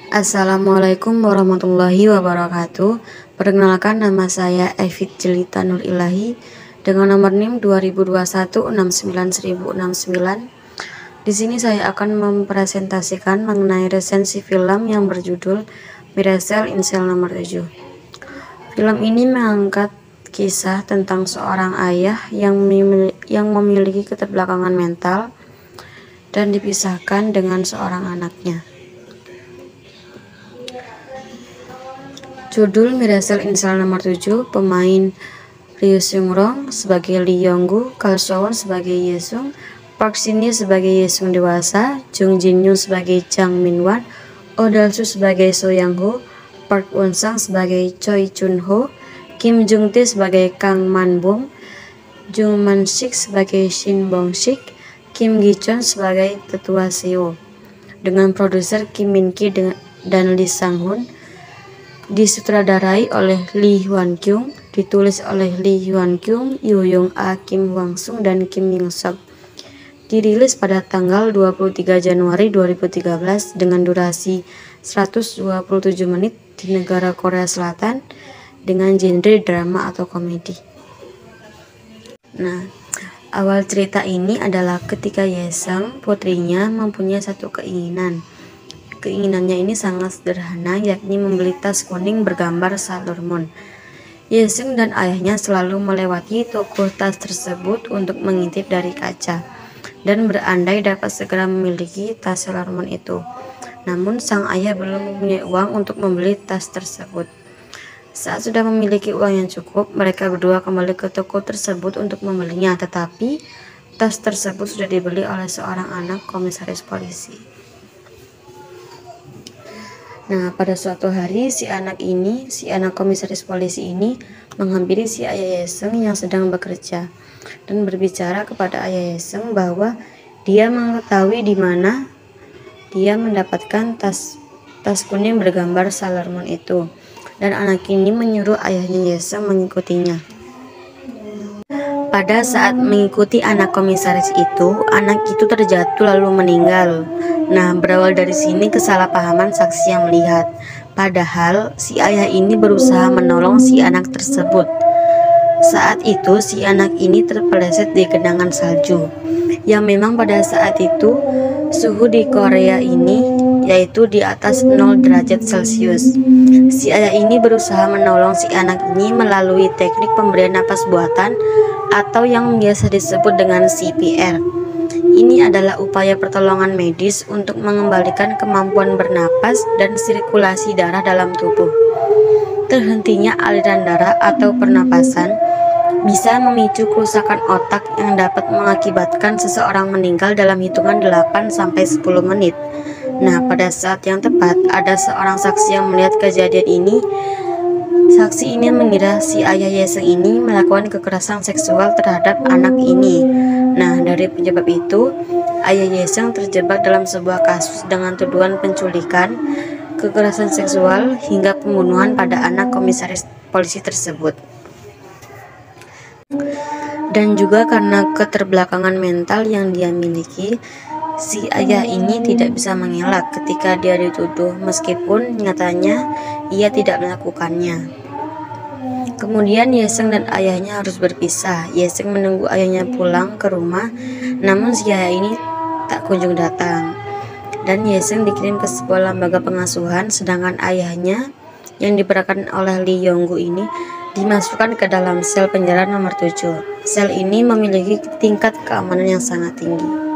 Assalamualaikum warahmatullahi wabarakatuh. Perkenalkan, nama saya Evit Jelita Nur Ilahi dengan nomor NIM 2021691069. Di sini saya akan mempresentasikan mengenai resensi film yang berjudul Mirasel Insel nomor 7. Film ini mengangkat kisah tentang seorang ayah yang memiliki keterbelakangan mental dan dipisahkan dengan seorang anaknya. Judul Mirasel Insel nomor 7, pemain Ryu Seung-rong sebagai Lee Yong-gu, Kang So-won sebagai Ye Sung, Park Shin-hye sebagai Ye Sung dewasa, Jung Jin-yoon sebagai Jang Min-wan, Oh Dal-soo sebagai So Yang-ho, Park Won-sang sebagai Choi Chun-ho, Kim Jung-tae sebagai Kang Man-bum, Jung Man-sik sebagai Shin Bong-sik, Kim Gi-chon sebagai Tetua Seo, dengan produser Kim Min-ki dan Lee Sang-hun. Disutradarai oleh Lee Hwan-kyung, ditulis oleh Lee Hwan-kyung, Yoo Young-ah, Kim Hwang-sung, dan Kim Min-sok. Dirilis pada tanggal 23 Januari 2013 dengan durasi 127 menit di negara Korea Selatan dengan genre drama atau komedi. Nah, awal cerita ini adalah ketika Ye Sung, putrinya, mempunyai satu keinginan. Keinginannya ini sangat sederhana, yakni membeli tas kuning bergambar Sailor Moon. Ye Sung dan ayahnya selalu melewati toko tas tersebut untuk mengintip dari kaca dan berandai dapat segera memiliki tas Sailor Moon itu. Namun sang ayah belum mempunyai uang untuk membeli tas tersebut. Saat sudah memiliki uang yang cukup, mereka berdua kembali ke toko tersebut untuk membelinya, tetapi tas tersebut sudah dibeli oleh seorang anak komisaris polisi. Nah, pada suatu hari si anak komisaris polisi ini menghampiri si ayah Ye Sung yang sedang bekerja dan berbicara kepada ayah Ye Sung bahwa dia mengetahui di mana dia mendapatkan tas kuning bergambar Sailor Moon itu, dan anak ini menyuruh ayahnya Ye Sung mengikutinya. Pada saat mengikuti anak komisaris itu, anak itu terjatuh lalu meninggal. Nah, berawal dari sini kesalahpahaman saksi yang melihat. Padahal si ayah ini berusaha menolong si anak tersebut. Saat itu si anak ini terpeleset di genangan salju, yang memang pada saat itu suhu di Korea ini yaitu di atas 0 derajat Celcius. Si ayah ini berusaha menolong si anak ini melalui teknik pemberian napas buatan atau yang biasa disebut dengan CPR. Ini adalah upaya pertolongan medis untuk mengembalikan kemampuan bernapas dan sirkulasi darah dalam tubuh. Terhentinya aliran darah atau pernapasan bisa memicu kerusakan otak yang dapat mengakibatkan seseorang meninggal dalam hitungan 8-10 menit. Nah, pada saat yang tepat ada seorang saksi yang melihat kejadian ini. Saksi ini mengira si ayah Ye Sung ini melakukan kekerasan seksual terhadap anak ini. Nah, dari penyebab itu, ayah Ye Sung terjebak dalam sebuah kasus dengan tuduhan penculikan, kekerasan seksual, hingga pembunuhan pada anak komisaris polisi tersebut. Dan juga karena keterbelakangan mental yang dia miliki, si ayah ini tidak bisa mengelak ketika dia dituduh, meskipun nyatanya ia tidak melakukannya. Kemudian Ye Sung dan ayahnya harus berpisah. Ye Sung menunggu ayahnya pulang ke rumah, namun si ayah ini tak kunjung datang. Dan Ye Sung dikirim ke sebuah lembaga pengasuhan, sedangkan ayahnya yang diperankan oleh Lee Yong-gu ini dimasukkan ke dalam sel penjara nomor 7. Sel ini memiliki tingkat keamanan yang sangat tinggi.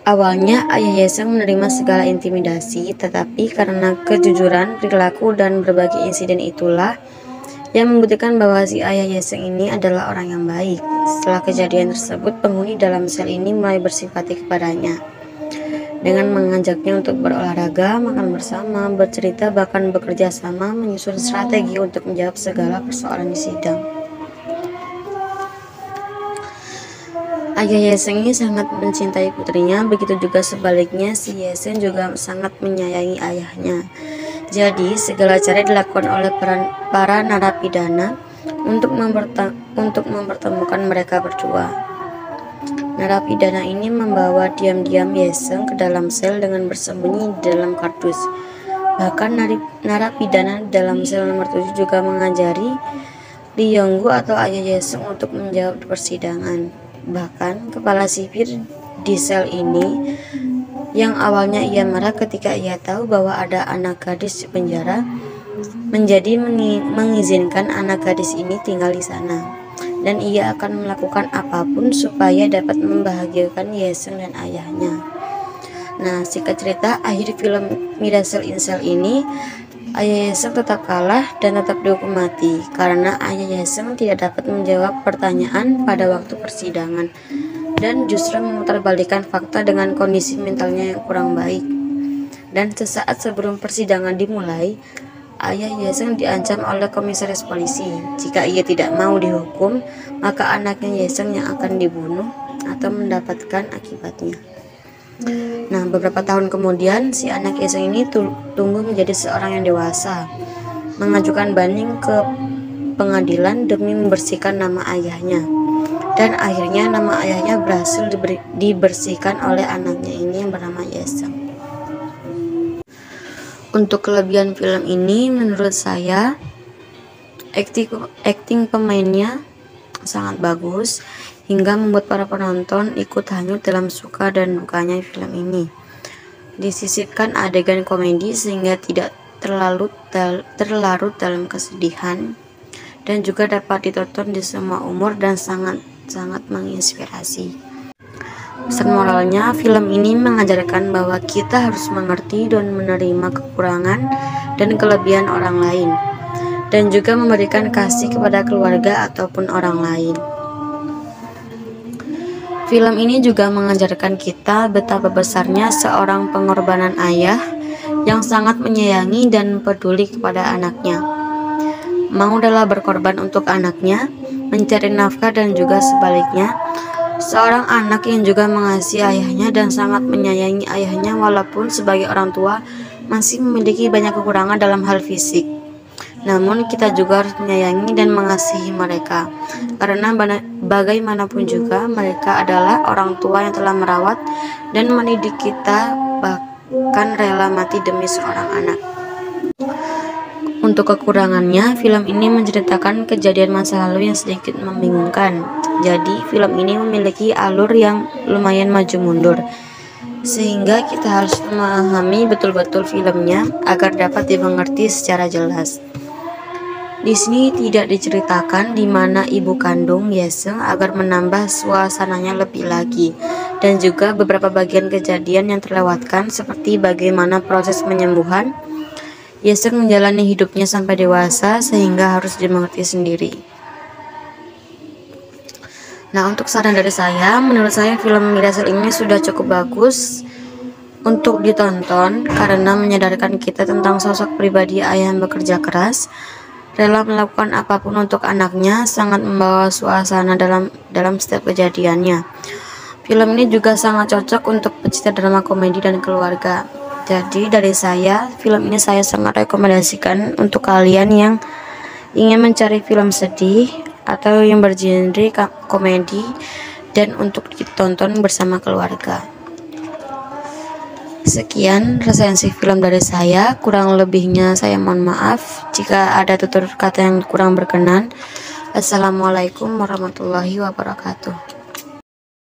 Awalnya ayah Ye Sung menerima segala intimidasi, tetapi karena kejujuran perilaku dan berbagai insiden itulah yang membuktikan bahwa si ayah Ye Sung ini adalah orang yang baik. Setelah kejadian tersebut, penghuni dalam sel ini mulai bersimpati kepadanya dengan mengajaknya untuk berolahraga, makan bersama, bercerita, bahkan bekerja sama, menyusun strategi untuk menjawab segala persoalan di sidang. Ayah Ye Sung ini sangat mencintai putrinya, begitu juga sebaliknya si Ye Sung juga sangat menyayangi ayahnya. Jadi segala cara dilakukan oleh para narapidana untuk mempertemukan mereka berdua. Narapidana ini membawa diam-diam Yeseng ke dalam sel dengan bersembunyi di dalam kardus. Bahkan narapidana dalam sel nomor 7 juga mengajari Lee Yonggu atau ayah Yeseng untuk menjawab di persidangan. Bahkan kepala sipir di sel ini yang awalnya ia marah ketika ia tahu bahwa ada anak gadis di penjara, menjadi mengizinkan anak gadis ini tinggal di sana, dan ia akan melakukan apapun supaya dapat membahagiakan Yeseng dan ayahnya. Nah, singkat cerita, akhir film Miracle in Cell ini, ayah Yeseng tetap kalah dan tetap dihukum mati karena ayah Yeseng tidak dapat menjawab pertanyaan pada waktu persidangan dan justru memutarbalikkan fakta dengan kondisi mentalnya yang kurang baik. Dan sesaat sebelum persidangan dimulai, ayah Yeseng diancam oleh komisaris polisi. Jika ia tidak mau dihukum, maka anaknya Yeseng yang akan dibunuh atau mendapatkan akibatnya. Nah, beberapa tahun kemudian, si anak Yeseng ini tumbuh menjadi seorang yang dewasa, mengajukan banding ke pengadilan demi membersihkan nama ayahnya. Dan akhirnya nama ayahnya berhasil dibersihkan oleh anaknya ini yang bernama Yeseng. Untuk kelebihan film ini, menurut saya acting pemainnya sangat bagus hingga membuat para penonton ikut hanyut dalam suka dan dukanya film ini. Disisipkan adegan komedi sehingga tidak terlarut dalam kesedihan, dan juga dapat ditonton di semua umur dan sangat menginspirasi. Pesan moralnya, film ini mengajarkan bahwa kita harus mengerti dan menerima kekurangan dan kelebihan orang lain, dan juga memberikan kasih kepada keluarga ataupun orang lain. Film ini juga mengajarkan kita betapa besarnya seorang pengorbanan ayah yang sangat menyayangi dan peduli kepada anaknya. Mau rela berkorban untuk anaknya, mencari nafkah, dan juga sebaliknya. Seorang anak yang juga mengasihi ayahnya dan sangat menyayangi ayahnya walaupun sebagai orang tua masih memiliki banyak kekurangan dalam hal fisik. Namun kita juga harus menyayangi dan mengasihi mereka, karena bagaimanapun juga mereka adalah orang tua yang telah merawat dan mendidik kita, bahkan rela mati demi seorang anak. Untuk kekurangannya, film ini menceritakan kejadian masa lalu yang sedikit membingungkan. Jadi film ini memiliki alur yang lumayan maju mundur, sehingga kita harus memahami betul-betul filmnya agar dapat dimengerti secara jelas. Di sini tidak diceritakan di mana ibu kandung Yeseng agar menambah suasananya lebih lagi, dan juga beberapa bagian kejadian yang terlewatkan seperti bagaimana proses penyembuhan Yeseng menjalani hidupnya sampai dewasa sehingga harus dimengerti sendiri. Nah, untuk saran dari saya, menurut saya film Miracle ini sudah cukup bagus untuk ditonton karena menyadarkan kita tentang sosok pribadi ayah yang bekerja keras, rela melakukan apapun untuk anaknya, sangat membawa suasana dalam setiap kejadiannya. Film ini juga sangat cocok untuk pecinta drama komedi dan keluarga. Jadi dari saya, film ini saya sangat rekomendasikan untuk kalian yang ingin mencari film sedih atau yang bergenre komedi dan untuk ditonton bersama keluarga. Sekian resensi film dari saya, kurang lebihnya saya mohon maaf jika ada tutur kata yang kurang berkenan. Assalamualaikum warahmatullahi wabarakatuh.